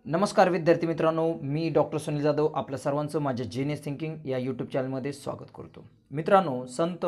नमस्कार विद्यार्थी मित्रांनो, मी डॉक्टर सुनील जाधव आपल्या सर्वांचं माझ्या जेनियस थिंकिंग या यूट्यूब चॅनलमध्ये स्वागत करतो. मित्रांनो, संत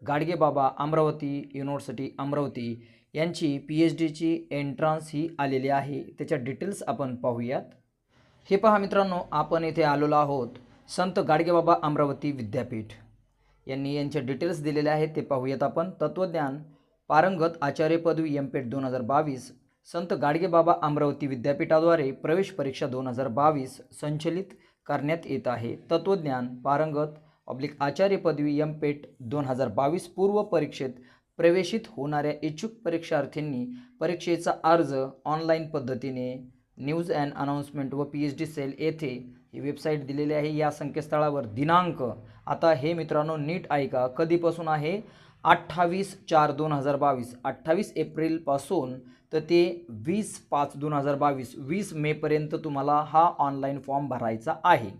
गाडगेबाबा अमरावती युनिव्हर्सिटी अमरावती यांची PhDची एंट्रन्स ही आलेली आहे. त्याच्या डिटेल्स आपण पाहूयात. हे पहा मित्रांनो, आपण इथे आलेलो आहोत संत गाडगेबाबा अमरावती विद्यापीठ यांनी यांचे डिटेल्स दिलेले आहेत, ते पाहूयात आपण. तत्वज्ञान पारंगत आचार्य पदवी MPET 2022 संत गाडगेबाबा अमरावती विद्यापीठाद्वारे प्रवेश परीक्षा 2022 संचलित करण्यात येत आहे. तत्वज्ञान पारंगत आचार्य पदवी MPET 2022 पूर्व परीक्षेत प्रवेशित होणाऱ्या इच्छुक परीक्षार्थींनी परीक्षेचा अर्ज ऑनलाईन पद्धतीने न्यूज अँड अनाउन्समेंट व PhD सेल येथे ही वेबसाईट दिलेली आहे. या संकेतस्थळावर दिनांक, आता हे मित्रांनो नीट ऐका, कधीपासून आहे 28/4/2022 28 एप्रिलपासून तर ते 20/5/2022 20 मेपर्यंत तुम्हाला हा ऑनलाईन फॉर्म भरायचा आहे.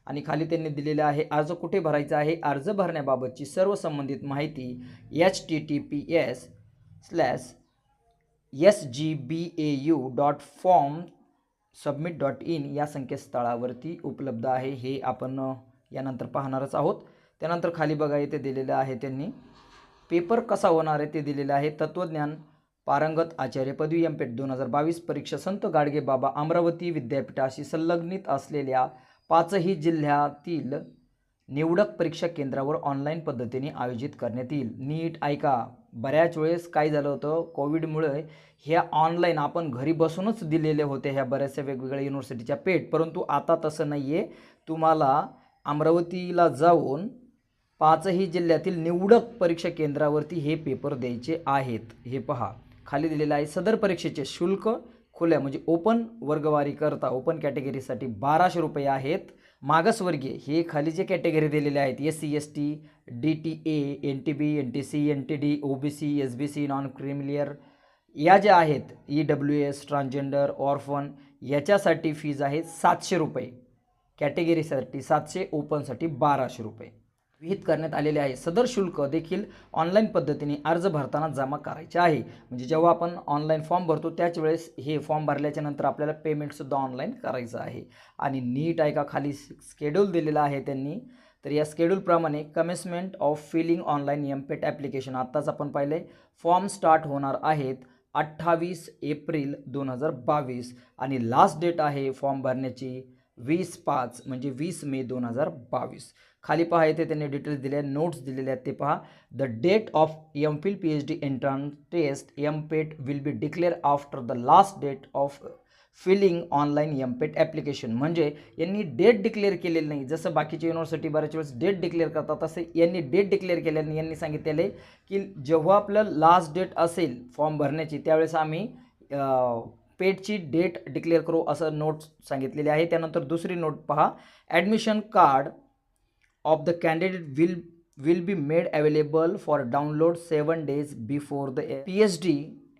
आणि खाली त्यांनी दिलेले आहे अर्ज कुठे भरायचा आहे. अर्ज भरण्याबाबतची सर्व संबंधित माहिती https://sgbau.form.submit.in या संकेतस्थळावरती उपलब्ध आहे. हे आपण यानंतर पाहणारच आहोत. त्यानंतर खाली बघा इथे दिलेलं आहे त्यांनी पेपर कसा होणार आहे ते दिलेले आहे. तत्वज्ञान पारंगत आचार्य पदवी MPET 2022 परीक्षा संत गाडगेबाबा अमरावती विद्यापीठाशी संलग्नित असलेल्या 5ही जिल्ह्यातील निवडक परीक्षा केंद्रावर ऑनलाईन पद्धतीने आयोजित करण्यात येईल. नीट ऐका, बऱ्याच वेळेस काय झालं होतं, कोविडमुळे ह्या ऑनलाईन आपण घरी बसूनच दिलेले होते ह्या बऱ्याचशा वेगवेगळ्या युनिव्हर्सिटीच्या पेट, परंतु आता तसं नाही आहे. तुम्हाला अमरावतीला जाऊन 5ही जिल्ह्यातील निवडक परीक्षा केंद्रावरती हे पेपर द्यायचे आहेत. हे पहा खाली दिलेलं आहे. सदर परीक्षेचे शुल्क खुल्या म्हणजे ओपन वर्गवारी करता ओपन कॅटेगरीसाठी 1200 रुपये आहेत. मागासवर्गीय हे खाली जे कॅटेगरी दिलेले आहेत SC ST DTA NTB NTC NTD OBC SBC non creamy layer या ज्या आहेत EWS ट्रान्सजेंडर ऑर्फन याच्यासाठी फीज आहे 700 रुपये. कॅटेगरीसाठी 700, ओपनसाठी 1200 रुपये विहित करण्यात आलेले आहे. सदर शुल्क देखील ऑनलाईन पद्धतीने अर्ज भरताना जमा करायचे आहे. म्हणजे जेव्हा आपण ऑनलाईन फॉर्म भरतो त्याच वेळेस हे फॉर्म भरल्याच्या नंतर आपल्याला पेमेंटसुद्धा ऑनलाईन करायचं आहे. आणि नीट ऐका, खाली स्केड्यूल दिलेला आहे त्यांनी. तर या स्केड्यूलप्रमाणे commencement of filling online MPET application आत्ताच आपण पाहिले फॉर्म स्टार्ट होणार आहेत 28 एप्रिल 2022 आणि लास्ट डेट आहे फॉर्म भरण्याची 20/5 म्हणजे 20 मे 2022. खाली पहा इथे त्यांनी डिटेल्स दिले आहेत, नोट्स दिलेले आहेत, ते पहा. The date of MPhil PhD entrance test MPET will be declare after the last date of filling online MPET application. म्हणजे यांनी डेट डिक्लेअर केलेली नाही. जसं बाकीच्या युनिव्हर्सिटी बऱ्याच वेळेस डेट डिक्लेअर करतात तसे यांनी डेट डिक्लेअर केल्याने यांनी सांगितलेलं आहे की जेव्हा आपलं लास्ट डेट असेल फॉर्म भरण्याची त्यावेळेस आम्ही पेटची डेट डिक्लेअर करू असं नोट सांगितलेली आहे. त्यानंतर दुसरी नोट पहा. Admission card of the candidate will be made available for download 7 days before the PhD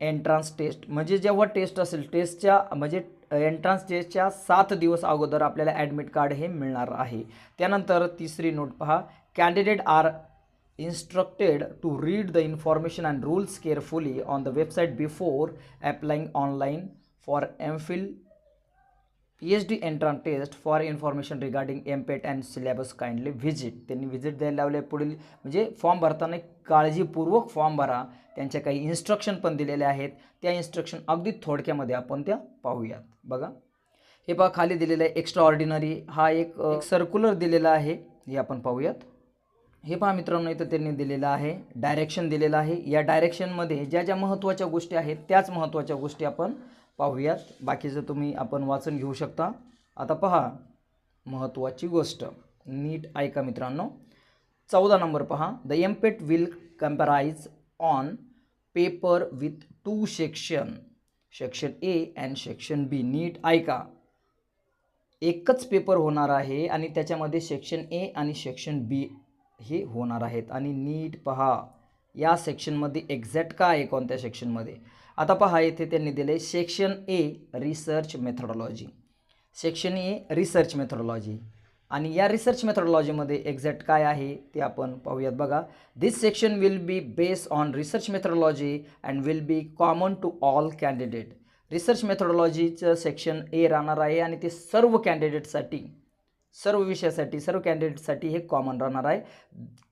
entrance test. म्हणजे जेव्हा टेस्ट असेल टेस्टच्या म्हणजे एंट्रन्स टेस्टच्या 7 दिवस अगोदर आपल्याला ॲडमिट कार्ड हे मिळणार आहे. त्यानंतर तिसरी नोट पहा. Candidate are instructed to read the information and rules carefully on the website before applying online for MPhil PhD entrance test. For information regarding MPET and syllabus kindly visit. त्यांनी visit द्यायला लावले. पुढील म्हणजे form भरताना काळजीपूर्वक form भरा. त्यांच्या काही इन्स्ट्रक्शन पण दिलेले आहेत. त्या इन्स्ट्रक्शन अगदी थोडक्यामध्ये आपण त्या पाहूयात. बघा हे पहा खाली दिलेलं आहे एक्स्ट्रा ऑर्डिनरी हा एक सर्क्युलर दिलेला आहे. हे आपण पाहूयात. हे पहा मित्रांनो इथं त्यांनी दिलेलं आहे डायरेक्शन दिलेलं आहे. या डायरेक्शनमध्ये ज्या ज्या महत्त्वाच्या गोष्टी आहेत त्याच महत्त्वाच्या गोष्टी आपण पाहूयात. बाकीचं तुम्ही आपण वाचून घेऊ शकता. आता पहा महत्त्वाची गोष्ट नीट ऐका मित्रांनो. 14 नंबर पहा. The MPET will comprise on paper with 2 section A and section B. नीट ऐका, एकच पेपर होणार आहे आणि त्याच्यामध्ये सेक्शन A आणि सेक्शन B हे होणार आहेत. आणि नीट पहा या सेक्शनमध्ये एक्झॅक्ट काय आहे कोणत्या सेक्शनमध्ये. आता पहा इथे त्यांनी दिले section A research methodology. Section A research methodology आणि या रिसर्च मेथोडॉलॉजीमध्ये एक्झॅक्ट काय आहे ते आपण पाहूयात. बघा. This section will be based on research methodology and will be common to all candidate. Research मेथोडॉलॉजीचं सेक्शन ए राहणार आहे आणि ते सर्व कॅन्डिडेटसाठी, सर्व विषयासाठी, सर्व कॅन्डिडेटसाठी हे कॉमन राहणार आहे.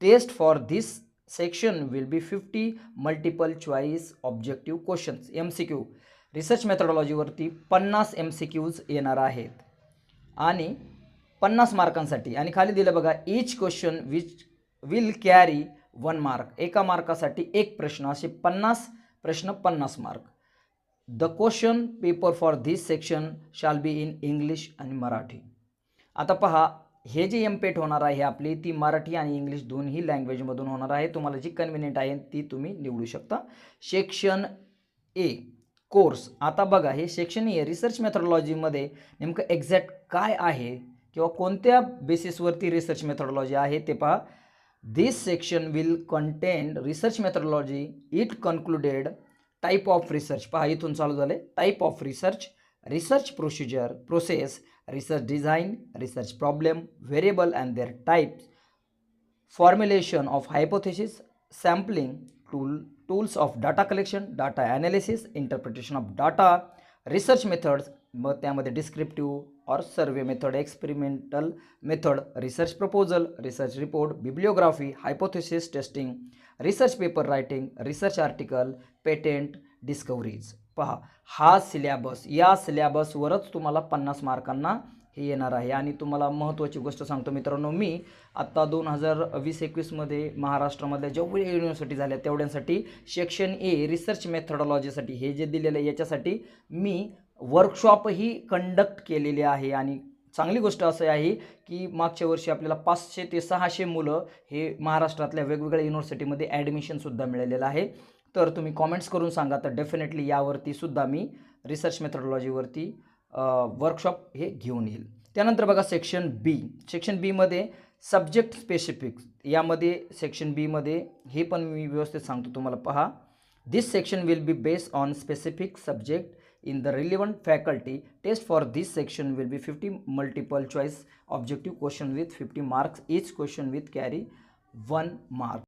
Test for this section will be 50 multiple choice objective questions MCQ. Research मेथोडॉलॉजीवरती 50 MCQज येणार आहेत आणि 50 मार्कांसाठी. आणि खाली दिलं बघा, each question which will carry 1 mark. एका मार्कासाठी एक प्रश्न, असे 50 प्रश्न 50 mark. The question paper for this section shall be in English आणि मराठी. आता पहा, हे जे एमपेट होणार आहे आपली, ती मराठी आणि इंग्लिश दोन्ही लँग्वेजमधून होणार आहे. तुम्हाला जी कन्व्हिनियंट आहे ती तुम्ही निवडू शकता. Section A course. आता बघा, हे सेक्शन ए रिसर्च मेथोडॉलॉजीमध्ये नेमकं एक्झॅक्ट काय आहे किंवा कोणत्या बेसिसवरती रिसर्च मेथोडॉलॉजी आहे ते पहा. This section will contain research methodology. It concluded type of research. पहा, इथून चालू झाले. Type of research, research procedure, process, research design, research problem, variable and their types, formulation of hypothesis, sampling, tools of data collection, data analysis, interpretation of data, research methods, मग त्यामध्ये descriptive और survey method, experimental method, research proposal, research report, bibliography, hypothesis testing, research paper writing, research article, patent, discoveries. पहा, हा syllabus, या सिलेबसवरच तुम्हाला 50 मार्कांना हे येणार आहे. आणि तुम्हाला महत्त्वाची गोष्ट सांगतो मित्रांनो, मी आत्ता 2020-21मध्ये महाराष्ट्रामधल्या जेवढ्या युनिव्हर्सिटी झाल्या तेवढ्यांसाठी सेक्शन ए रिसर्च मेथोडॉलॉजीसाठी हे जे दिलेलं आहे याच्यासाठी मी वर्कशॉपही कंडक्ट केलेले आहे. आणि चांगली गोष्ट असं आहे की मागच्या वर्षी आपल्याला 500 ते 600 मुलं हे महाराष्ट्रातल्या वेगवेगळ्या युनिव्हर्सिटीमध्ये ॲडमिशनसुद्धा मिळालेलं आहे. तर तुम्ही कॉमेंट्स करून सांगा, तर डेफिनेटली यावरती सुद्धा मी रिसर्च मेथोडॉलॉजीवरती वर्कशॉप हे घेऊन येईल. त्यानंतर बघा सेक्शन बी. सेक्शन बीमध्ये सब्जेक्ट स्पेसिफिक. यामध्ये सेक्शन बीमध्ये हे पण मी व्यवस्थित सांगतो तुम्हाला. पहा, this section will be based on specific subject in the relevant faculty. Test for this section will be 50 multiple choice objective question with 50 marks. Each question with carry 1 mark.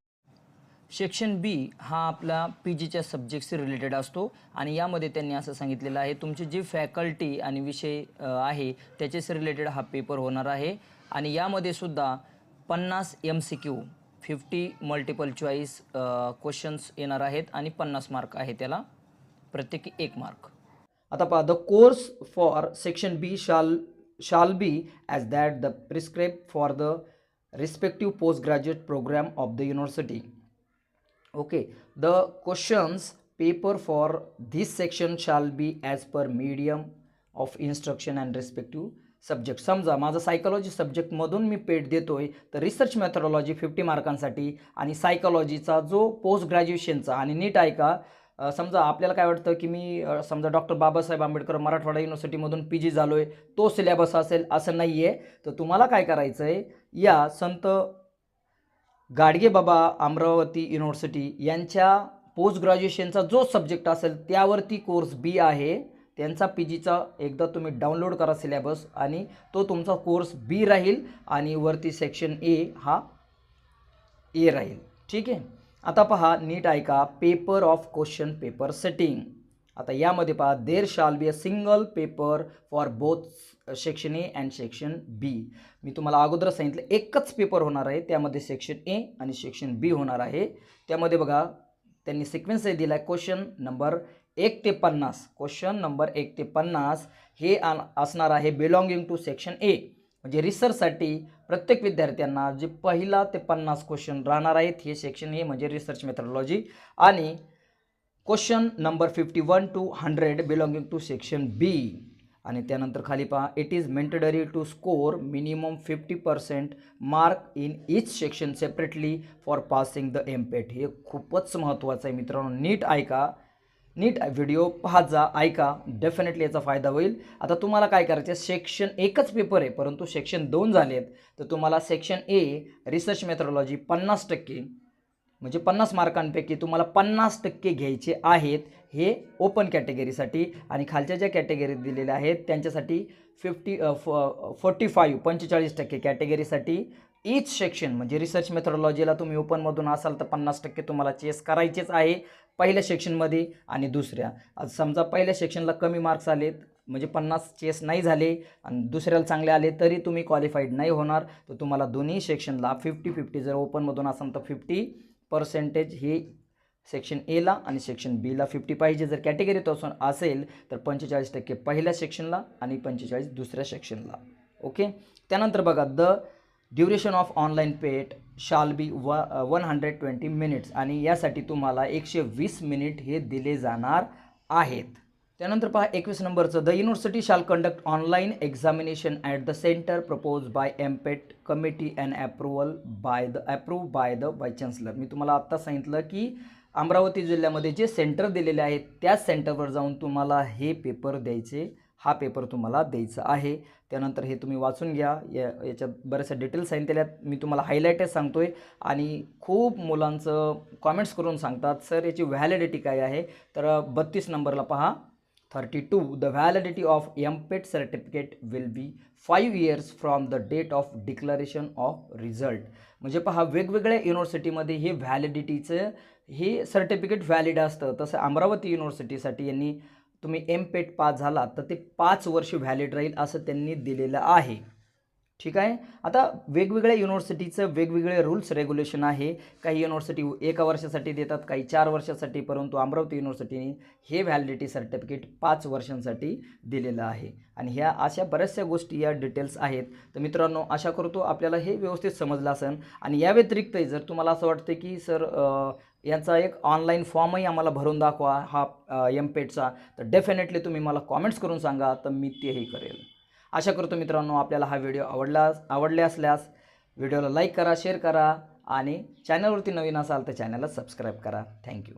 Section बी हा आपला PGच्या सब्जेक्टशी रिलेटेड असतो आणि यामध्ये त्यांनी असं सांगितलेलं आहे, तुमची जी फॅकल्टी आणि विषय आहे त्याच्याशी रिलेटेड हा पेपर होणार आहे. आणि यामध्ये सुद्धा 50 MCQ 50 मल्टिपल चॉईस क्वेश्चन्स येणार आहेत आणि 50 मार्क आहे त्याला, प्रत्येकी 1 मार्क. आता पहा, the course for section B shall be as that the prescribe for the respective post graduate programme of the university. Okay, the questions paper for this section shall be as per medium of instruction and respective subject. समजा माझं psychology सब्जेक्टमधून मी पेट देतोय, तर research methodology 50 मार्कांसाठी आणि सायकोलॉजीचा जो post ग्रॅज्युएशनचा. आणि नीट ऐका, समजा आपल्याला काय वाटतं की मी समजा डॉक्टर बाबासाहेब आंबेडकर मराठवाडा युनिव्हर्सिटीमधून PG झालो आहे, तो सिलेबस असेल असं नाही आहे. तर तुम्हाला काय करायचं आहे, या संत गाडगेबाबा अमरावती युनिव्हर्सिटी यांच्या पोस्ट ग्रॅज्युएशनचा जो सब्जेक्ट असेल त्यावरती कोर्स बी आहे, त्यांचा PGचा एकदा तुम्ही डाउनलोड करा सिलेबस आणि तो तुमचा कोर्स बी राहील आणि वरती सेक्शन ए हा ए राहील. ठीक आहे. आता पहा, नीट ऐका, paper of question paper setting. आता यामध्ये पहा, there shall be a single paper for both section A and section B. मी तुम्हाला अगोदर सांगितलं एकच पेपर होणार आहे, त्यामध्ये सेक्शन ए आणि सेक्शन बी होणार आहे. त्यामध्ये बघा त्यांनी सिक्वेन्स दिला आहे, क्वेश्चन नंबर 1 ते 50. क्वेश्चन नंबर 1 ते 50 हे असणार आहे बिलॉंगिंग टू सेक्शन ए. म्हणजे रिसर्चसाठी प्रत्येक विद्यार्थ्यांना जे पहिला ते 50 क्वेश्चन राहणार आहेत हे सेक्शन ए म्हणजे रिसर्च मेथोडॉलॉजी. आणि question number 51 to 100 belonging to section B. आणि त्यानंतर खाली पहा, it is mandatory to score minimum 50% mark in each section separately for passing the MPET. हे खूपच महत्त्वाचं आहे मित्रांनो, नीट ऐका, नीट व्हिडिओ पाहत जा, ऐका, डेफिनेटली याचा फायदा होईल. आता तुम्हाला काय करायचं आहे, सेक्शन एकच पेपर आहे परंतु सेक्शन 2 झालेत, तर तुम्हाला सेक्शन ए रिसर्च मेथोडॉलॉजी 50% म्हणजे 50 मार्कांपैकी तुम्हाला 50% घ्यायचे आहेत, हे ओपन कॅटेगरीसाठी. आणि खालच्या ज्या कॅटेगरीत दिलेल्या आहेत त्यांच्यासाठी 45% कॅटेगरीसाठी. ईच सेक्शन म्हणजे रिसर्च मेथोडॉलॉजीला तुम्ही ओपनमधून असाल तर 50% तुम्हाला चेस करायचेच आहे. पहिल्या सेक्शनमध्ये आणि दुसऱ्या. आज समजा पहिल्या सेक्शनला कमी मार्क्स आलेत म्हणजे 50 चेस नाही झाले आणि दुसऱ्याला चांगले आले तरी तुम्ही क्वालिफाईड नाही होणार. तर तुम्हाला दोन्ही सेक्शनला 50-50 जर ओपनमधून असाल तर 50% हे सेक्शन एला आणि सेक्शन बीला 50 पाहिजे. जर कॅटेगरीतून असेल तर 45% पहिल्या सेक्शनला आणि 45 दुसऱ्या सेक्शनला. ओके. त्यानंतर बघा the duration of online pet shall be 120 minutes आणि यासाठी तुम्हाला 120 मिनिट हे दिले जाणार आहेत. त्यानंतर पहा 21 नंबरचं the university shall conduct online examination at the centre propose by MPET committee and approve by the vice chancellor. मी तुम्हाला आत्ता सांगितलं की अमरावती जिल्ह्यामध्ये जे सेंटर दिलेले आहेत त्याच सेंटरवर जाऊन तुम्हाला हे पेपर द्यायचे, हा पेपर तुम्हाला द्यायचा आहे. त्यानंतर हे तुम्ही वाचून घ्या. याच्यात बऱ्याचशा डिटेल्स सांगितलेल्या आहेत. मी तुम्हाला हायलाईटच सांगतोय आणि खूप मुलांचं कॉमेंट्स करून सांगतात सर याची व्हॅलिडिटी काय आहे. तर 32 नंबरला पहा 32 the validity of MPET certificate will be 5 years from the date of declaration of result. म्हणजे पहा वेगवेगळ्या युनिव्हर्सिटीमध्ये हे व्हॅलिडिटीचं हे सर्टिफिकेट व्हॅलिड असतं. तसं अमरावती युनिव्हर्सिटीसाठी यांनी तुम्ही एमपेट पास झाला तर ते 5 वर्ष व्हॅलिड राहील असं त्यांनी दिलेलं आहे. ठीक आहे. आता वेगवेगळ्या युनिव्हर्सिटीचं वेगवेगळे रूल्स रेग्युलेशन आहे. काही युनिव्हर्सिटी 1 वर्षासाठी देतात, काही 4 वर्षासाठी, परंतु अमरावती युनिव्हर्सिटीने हे व्हॅलिडिटी सर्टिफिकेट 5 वर्षांसाठी दिलेलं आहे. आणि ह्या अशा बऱ्याचशा गोष्टी या डिटेल्स आहेत. तर मित्रांनो आशा करतो आपल्याला हे व्यवस्थित समजलं असेल. आणि या व्यतिरिक्त जर तुम्हाला असं वाटतं की सर यांचा एक ऑनलाईन फॉर्मही आम्हाला भरून दाखवा हा एमपेटचा, तर डेफिनेटली तुम्ही मला कॉमेंट्स करून सांगा तर मी तेही करेल. आशा करतो मित्रांनो आपल्याला हा व्हिडिओ आवडले असल्यास व्हिडिओला लाईक करा, शेअर करा आणि चॅनलवरती नवीन असाल तर चॅनलला सबस्क्राईब करा. थँक्यू.